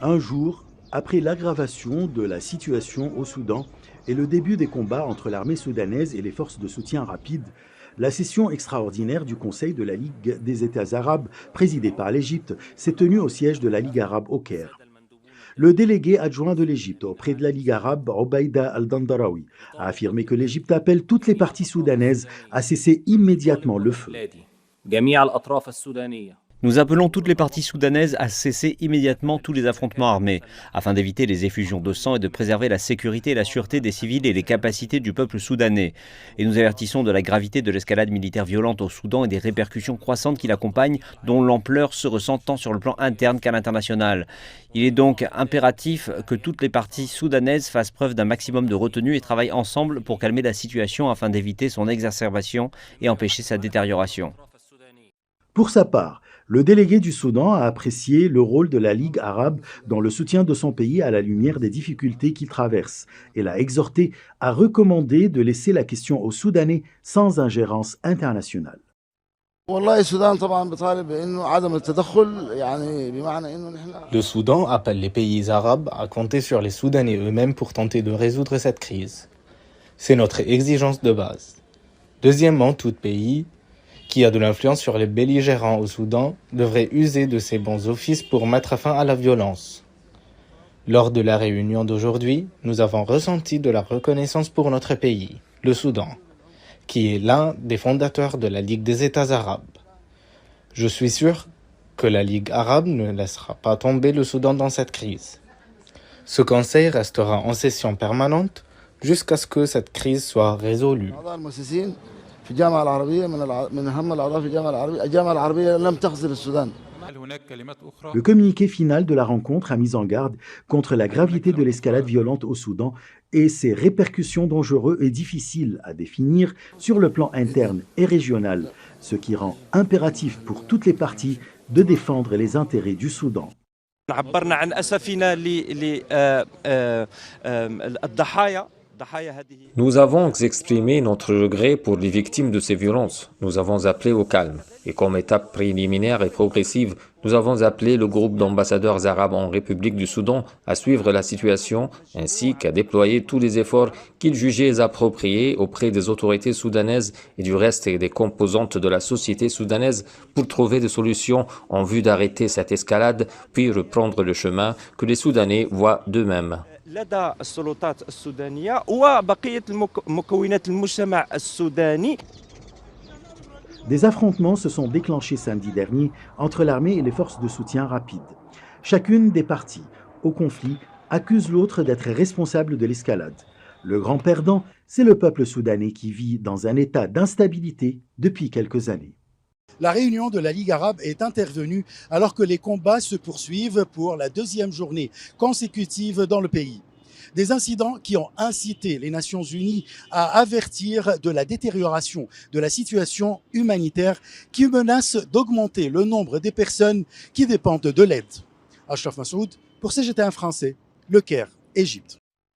Un jour, après l'aggravation de la situation au Soudan et le début des combats entre l'armée soudanaise et les forces de soutien rapide, la session extraordinaire du Conseil de la Ligue des États arabes, présidée par l'Égypte, s'est tenue au siège de la Ligue arabe au Caire. Le délégué adjoint de l'Égypte auprès de la Ligue arabe, Obaïda al-Dandaraoui, a affirmé que l'Égypte appelle toutes les parties soudanaises à cesser immédiatement le feu. Nous appelons toutes les parties soudanaises à cesser immédiatement tous les affrontements armés, afin d'éviter les effusions de sang et de préserver la sécurité et la sûreté des civils et les capacités du peuple soudanais. Et nous avertissons de la gravité de l'escalade militaire violente au Soudan et des répercussions croissantes qui l'accompagnent, dont l'ampleur se ressent tant sur le plan interne qu'à l'international. Il est donc impératif que toutes les parties soudanaises fassent preuve d'un maximum de retenue et travaillent ensemble pour calmer la situation afin d'éviter son exacerbation et empêcher sa détérioration. Pour sa part, le délégué du Soudan a apprécié le rôle de la Ligue arabe dans le soutien de son pays à la lumière des difficultés qu'il traverse et l'a exhorté à recommander de laisser la question aux Soudanais sans ingérence internationale. Le Soudan appelle les pays arabes à compter sur les Soudanais eux-mêmes pour tenter de résoudre cette crise. C'est notre exigence de base. Deuxièmement, tout pays qui a de l'influence sur les belligérants au Soudan devrait user de ses bons offices pour mettre fin à la violence. Lors de la réunion d'aujourd'hui, nous avons ressenti de la reconnaissance pour notre pays, le Soudan, qui est l'un des fondateurs de la Ligue des États arabes. Je suis sûr que la Ligue arabe ne laissera pas tomber le Soudan dans cette crise. Ce conseil restera en session permanente jusqu'à ce que cette crise soit résolue. Le communiqué final de la rencontre a mis en garde contre la gravité de l'escalade violente au Soudan et ses répercussions dangereuses et difficiles à définir sur le plan interne et régional, ce qui rend impératif pour toutes les parties de défendre les intérêts du Soudan. Nous avons exprimé notre regret pour les victimes de ces violences. Nous avons appelé au calme. Et comme étape préliminaire et progressive, nous avons appelé le groupe d'ambassadeurs arabes en République du Soudan à suivre la situation ainsi qu'à déployer tous les efforts qu'ils jugeaient appropriés auprès des autorités soudanaises et du reste des composantes de la société soudanaise pour trouver des solutions en vue d'arrêter cette escalade puis reprendre le chemin que les Soudanais voient d'eux-mêmes. لدى السلطات السودانية وبقية مكونات المجتمع السوداني. Des affrontements se sont déclenchés samedi dernier entre l'armée et les forces de soutien rapide. Chacune des parties au conflit accuse l'autre d'être responsable de l'escalade. Le grand perdant, c'est le peuple soudanais qui vit dans un état d'instabilité depuis quelques années. La réunion de la Ligue arabe est intervenue alors que les combats se poursuivent pour la deuxième journée consécutive dans le pays. Des incidents qui ont incité les Nations unies à avertir de la détérioration de la situation humanitaire qui menace d'augmenter le nombre des personnes qui dépendent de l'aide. Ashraf Massoud pour CGT1 français, Le Caire, Égypte.